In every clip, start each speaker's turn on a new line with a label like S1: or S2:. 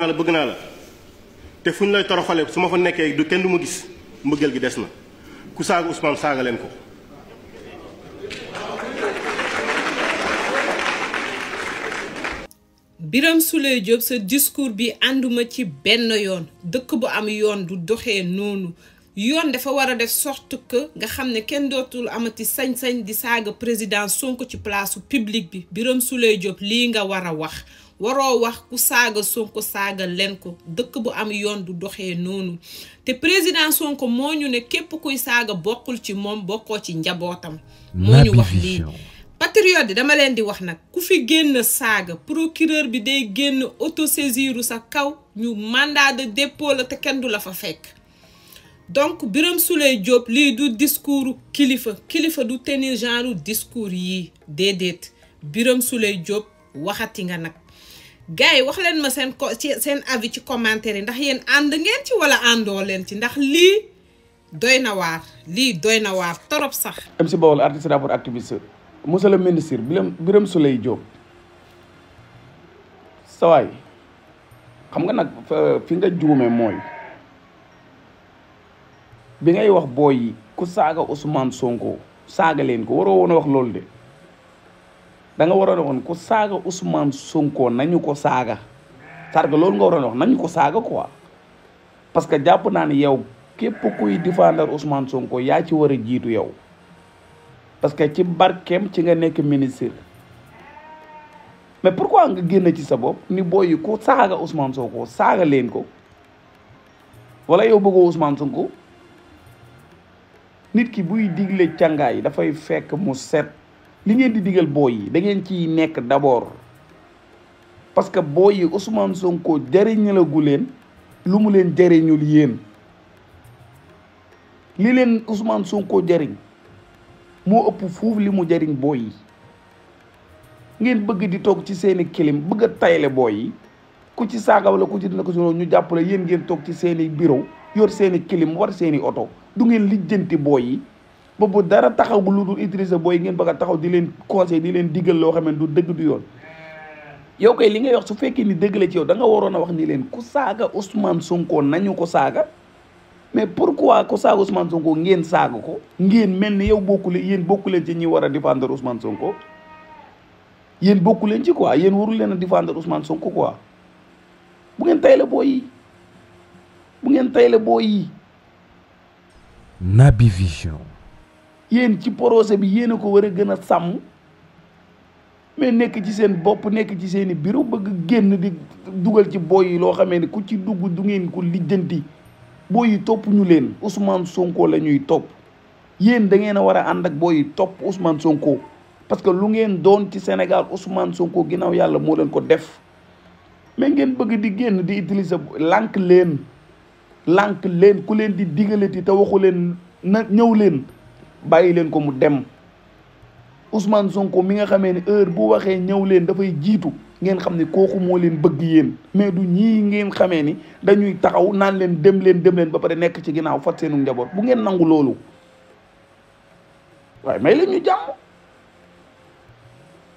S1: la bëgg naa la te fu ñu lay toroxalee su ma fa nekkee du kenn du ma gis mbëggeel gi des na ku saaga Ousmane saaga leen ko.
S2: Birame Souleye Diop sa discours bi ànduma ci benn yoon dëkk bu am yoon du doxee noonu yoon dafa war a def sorte que nga xam ne kenn dootul amati sañ-sañ di saaga président Sonko ci place publique bi. Birame Souleye Diop lii nga war a wax waroo wax ku saaga Sonko saaga leen ko dëkk bu am yoon du doxee noonu te président Sonko moo ñu ne képp kuy saaga bokkul ci moom bokkoo ci njabootam. moo ñu wax lii. patriote yi dama leen di wax nag ku fi génn saaga procureur bi day génn autosaisiru sa kaw ñu mandat de dépôt la te kenn du la fa fekk. donc Birame Souleye Diop lii du discours kilifa du tenir genre discours yii déedéet Birame Souleye Diop waxati nga nag gars yi wax leen ma seen avis ci commentaire yi ndax yéen ànd ngeen ci wala àndoo leen ci ndax lii doy na waar torop sax.
S3: MC Baol artiste rappeur activiste monsieur le ministre Birame Souleye Diop sawaay xam nga nag fi nga juume mooy bi ngay wax booy yi ku saaga Ousmane Sonko saaga leen ko waroo woon a wax loolu de da nga waroon a woon ku saaga Ousmane Sonko nañu ko saaga sarga loolu nga waroon a wax nañu ko saaga quoi parce que jàpp naa ne yow képp kuy défendre Ousmane Sonko yaa ci war a jiitu yow parce que ci barkeem ci nga nekk ministre mais pourquoi nga génn ci sa bopp ni booy yi ku saaga Ousmane Sonko saaga leen ko wala yow bëggoo Ousmane Sonko nit ki buy digle càngaay dafay fekk mu set li ngeen di digal booy yi da ngeen ciy nekk d'abord parce que booy yi Ousmane Sonko jëriñalagu leen lu mu leen jëriñul yéen li leen Ousmane Sonko jëriñ moo ëpp fuuf li mu jëriñ booy yi ngeen bëgg di toog ci seeni kilim bëgg a tayle booy yi ku ci saaga wala ku ci dina ko suno ñu jàppale yéen ngeen toog ci seeni bureau yor seeni kilim war seeni oto du ngeen lijjanti booy yi boobu dara taxawu lu dul utiliser booy yi ngeen bëgg a taxaw di leen conseil di leen diggal loo xam ne du dëgg du yoon yow kay li ngay wax su fekkee ni dëgg la ci yow da nga waroon a wax ni leen ku saaga Ousmane Sonko nañu ko saaga mais pourquoi ku saaga Ousmane Sonko ngeen saaga ko ngeen mel ni yow yéen bokku leen ci ñi war a défendre Ousmane Sonko yéen bokku leen ci quoi yéen warul leen a défendre Ousmane Sonko quoi bu ngeen tayle booy yi
S4: Naby Vision.
S3: yéen ci projet bi yéen a ko war a gën a sàmm mais nekk ci seen bopp nekk ci seeni bureau bëgg génn di dugal ci booy yi loo xamee ne ku ci dugg du ngeen ko lijjanti booy yi topp ñu leen Ousmane Sonko la ñuy topp yéen da ngeen a war a ànd ak booy yi topp Ousmane Sonko parce que lu ngeen doon ci Sénégal Ousmane Sonko ginnaaw yàlla moo leen ko def mais ngeen bëgg di génn di utiliser lànk leen ku leen di digalati te waxu leen na ñëw leen bàyyi leen ko mu dem Ousmane Sonko mi nga xamee ne heure bu waxee ñëw leen dafay jiitu ngeen xam ne kooku moo leen bëgg yéen mais du ñii ngeen xamee ni dañuy taxaw naan leen dem leen ba pare nekk ci ginnaaw fat seenu njaboot bu ngeen nangu loolu waaye may leen ñu jàmm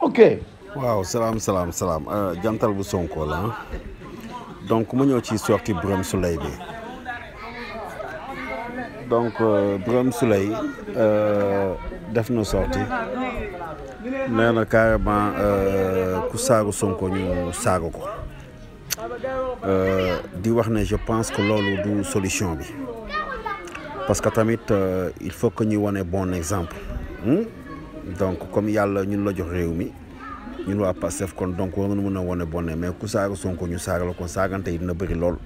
S3: ok.
S5: waaw salaam jantal bu Sonko la donc mu ñëw ci sortie Birame Souleye bi donc Birame Souleye def na sortie nee na carrément ku saaga Sonko ñu saaga ko di wax ne je pense que loolu du solution bi parce que tamit il faut que ñuy wane bon exemple donc comme yàlla ñun la jox réew mi ñun waa Pastef kon donc war nañu mën a wane bonne mais ku saaga Sonko ñu saaga la kon saagante yi dina bëri lool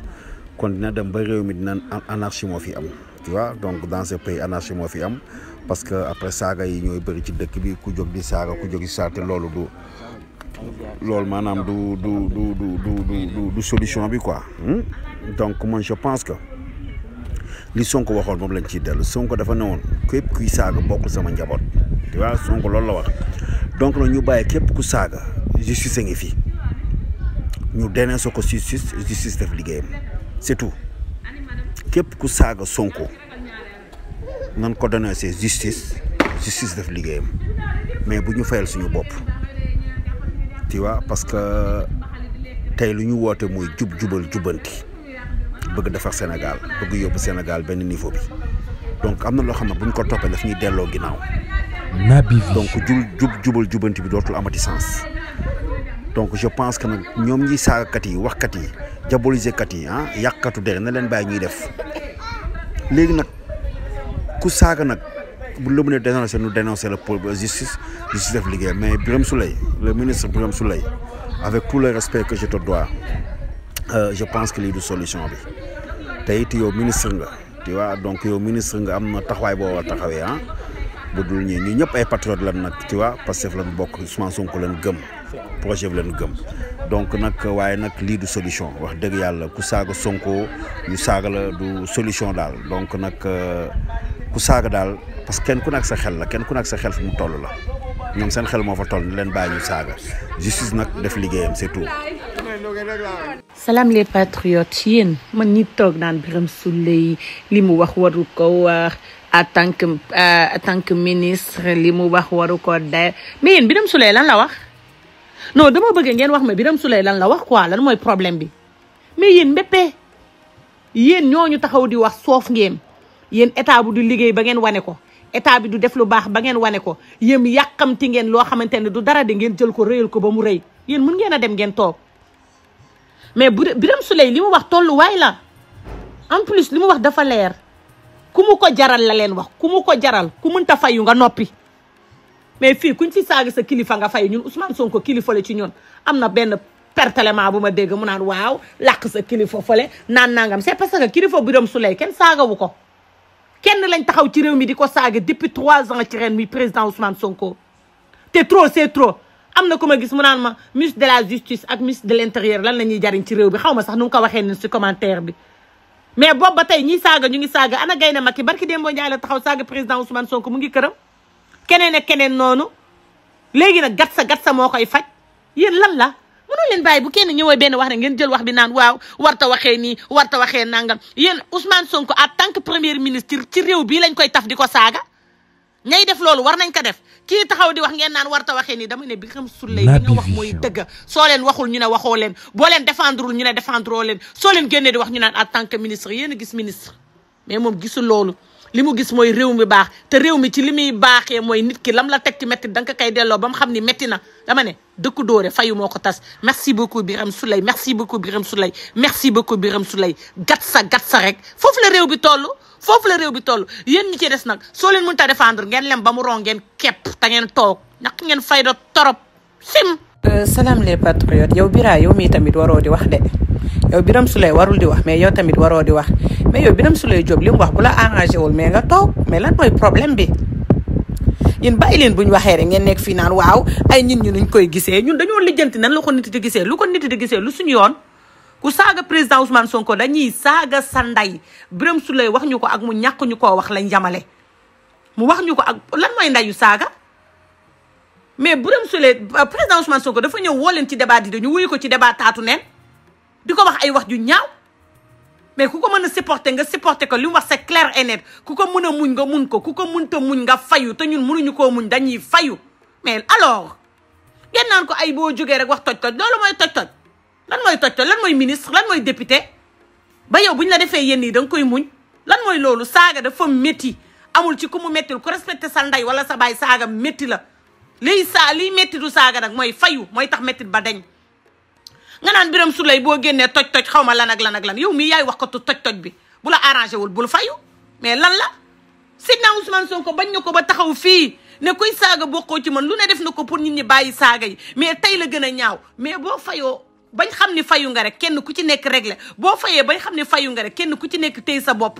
S5: kon dina dem ba réew mi dina anarchie moo fi am tu vois donc dans ce pays anarchie moo fi am parce que après saaga yi ñooy bëri ci dëkk bi ku jóg di saaga te loolu maanaam du solution bi quoi donc man je pense que li Sonko waxoon moom lañ ciy dellu Sonko dafa newoon képp kuy saaga bokkul sama njaboot tu vois Sonko loolu la wax donc la ñu bàyyi képp ku saaga justice a ngi fi ñu denee soo ko justice def liggéeyam c'est tout képp ku saaga Sonko nan ko donné justice def liggéeyam mais bu ñu fayal suñu bopp tu vois parce que tey lu ñu woote mooy jubal jubanti bëgg defar Sénégal bëgg yóbbu Sénégal benn niveau bi donc am na loo xam ne bu ñu ko toppee daf ñuy delloo ginnaaw. donc jubal jubanti bi dootul amati sens. donc je pense que nag ñoom ñi saagakat yi waxkat yi diaboliser kat yi yàqkatu der na leen bàyyi ñuy def léegi nag ku saaga nag bu la mënee dénoncer nu dénoncer la justice def liggéey mais Birame Souleye le ministre Birame Souleye avec tout le respect que je te dois je pense que lii du solution bi te it yow ministre nga tu vois donc yow ministre nga am na taxawaay boo war a taxawee bu dul ñi ñëpp ay patriotes lan nag tu vois parce que lan bokk Ousmane Sonko leen gëm projet bi leen gëm donc nag waaye nag lii du solution wax dëgg yàlla ku saaga Sonko ñu saaga la du solution daal donc nag ku saaga daal parce que kenn ku nekk sa xel la kenn ku nekk sa xel fu mu toll la ñoom seen xel moo fa toll ni leen bàyyi ñu saaga justice nag def liggéeyam c'est tout.
S4: Salam les patriotes yéen man ñi toog naan Birame Souleye li mu wax waru ko wax en tant que ministre li mu wax waru ko de mais yéen Birame Souleye lan la wax non dama bëgg ngeen wax ma Birame Souleye lan la wax quoi lan mooy problème bi mais yéen mbéppee yéen ñooñu taxaw di wax soof ngeen yéen état bu du liggéey ba ngeen wane ko état bi du def lu baax ba ngeen wane ko yéen yàqamti ngeen loo xamante ne du dara de ngeen jël ko rëyal ko ba mu rëy yéen mun ngeen a dem ngeen toog mais Birame Souleye li mu wax tolluwaay la en plus li mu wax dafa leer ku mu ko jaral la leen wax ku mu ko jaral ku mënta fayu nga noppi mais fii kuñ ci saaga sa kilifa nga fayu ñun Ousmane Sonko kilifa la ci ñun am na benn pertalement bu ma dégg mu naan waaw làq sa kilifa fële naan nangam c'est parce que kilifa Birame Souleye kenn saagawu ko kenn lañ taxaw ci réew mi di ko saaga depuis 3 ans ci ren mi président Ousmane Sonko te trop c'est trop am na ku ma gis mu naan ma ministre de la justice ak ministre de l'intérieur lan la ñuy jariñ ci réew bi xaw ma sax nu mu ko waxee ni ci commentaire bi mais boobu ba tey ñiy saaga ñu ngi saaga ana Gaynde Macky barki Dembo Ndiaye la taxaw saaga président Ousmane Sonko mu ngi këram keneen ak keneen noonu léegi nag gat sa moo koy faj yéen lan la mënoo leen bàyyi bu kenn ñëwee benn wax ne ngeen jël wax bi naan waaw warta waxee nii warta waxee nangam yéen Ousmane Sonko en tant que premier ministre ci réew bii lañ koy taf di ko saaga ñay def loolu war nañ ko def kii taxaw di wax ngeen naan warta waxee nii dama ne Birame Souleye li nga wax mooy dëgg soo leen waxul ñu ne waxoo leen boo leen défendrul ñu ne défendroo leen soo leen génnee di wax ñu naan en tant que ministre yéen a gis ministre mais moom gisul loolu li mu gis mooy réew mi baax te réew mi ci li muy baaxee mooy nit ki lam la teg ci métti da nga ko koy delloo ba mu xam ni métti na dama ne dëkku dóore fayu moo ko tas merci beaucoup Birame Souleye merci beaucoup Birame Souleye merci beaucoup Birame Souleye gat sa rek foofu la réew bi toll foofu la réew bi toll yéen ñi ci des nag soo leen mënut a défendre ngeen lem ba mu rong ngeen kepp te ngeen toog ñàkk ngeen fayda torop sim.
S6: Salam les patriotes yow Bira yow mii tamit waroo di wax de yow Birame Souleye warul di wax mais yow tamit waroo di wax mais yow Birame Souleye Diop li mu wax bu la arrangé wul mais nga toog mais lan mooy problème bi yéen bàyyi leen bu ñu waxee rek ngeen nekk fii naan waaw ay nit ñi nuñ koy gisee ñun dañoo lijjanti nan la ko nit di gisee lu ko nit di gisee lu suñu yoon ku saaga président Ousmane Sonko dañuy saaga sa ndey Birame Souleye wax ñu ko ak mu ñàkk ñu koo wax lañ jamale mu wax ñu ko ak lan mooy ndeyu saaga mais Birame Souleye président Ousmane Sonko dafa ñëw woo leen ci débat di dañu wuyu ko ci débat taatu neen di ko wax ay wax ju ñaaw mais ku ko mën a supporter nga supporter ko li mu wax c'est clair et net ku ko mën a muñ nga muñ ko ku ko mënta muñ nga fayu te ñun mënuñu koo muñ dañuy fayu mais alors ngeen naan ko ay boo jógee rek wax toj-toj loolu mooy toj-toj lan mooy toj-toj lan mooy ministre lan mooy député ba yow bu ñu la defee yenn yi da nga koy muñ lan mooy loolu saaga dafa métti amul ci ku mu méttil ku respecté sa ndey wala sa baay saaga métti la liy métti du saaga nag mooy fayu mooy tax métti ba dañ nga naan Birame Souleye boo génnee toj-toj xaw ma lan ak lan yow mii yaay wax ko toj-toj bi bu la arrangé wul bul fayu mais lan la Seydina Ousmane Sonko bañ na ko ba taxaw fii ne kuy saaga bokkoo ci man lu ne def na ko pour nit ñi bàyyi saaga yi mais tey la gën a ñaaw mais boo fayoo bañ xam ni fayu nga rek kenn ku ci nekk réglé boo fayee bañ xam ni fayu nga rek kenn ku ci nekk téy sa bopp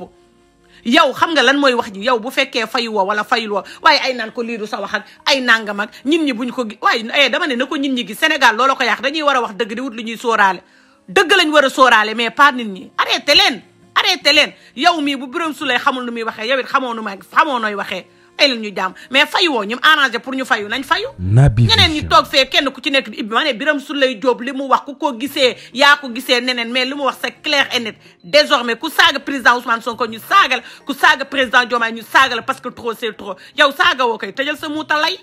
S6: yow xam nga lan mooy wax ji yow bu fekkee fayu woo wala fayul woo waaye ay naan ko lii du sa wax ak ay nangam ak nit ñi buñ ko waaye dama ne na ko nit ñi gi Sénégal loolu ko yàq dañuy war a wax dëgg di wut lu ñuy sóoraale dëgg lañ war a sóoraale mais pas nit ñi arrêté leen yow mii bu Birame Souleye xamul nu muy waxee yow it xamoo nooy waxee ay leen ñu jàmm mais fayu woo ñum arrangé pour ñu fayu nañ fayu ñeneen ñi toog fee kenn ku ci nekk di ibbi ma ne Birame Souleye Diop li mu wax ku ko gisee yaa ko gisee neneen mais li mu wax c'est clair et net désormais ku saaga président Ousmane Sonko ñu saaga la ku saaga président Diomaye ñu saaga la parce que trop c'est trop yow saaga woo koy tëjal sa muuta lay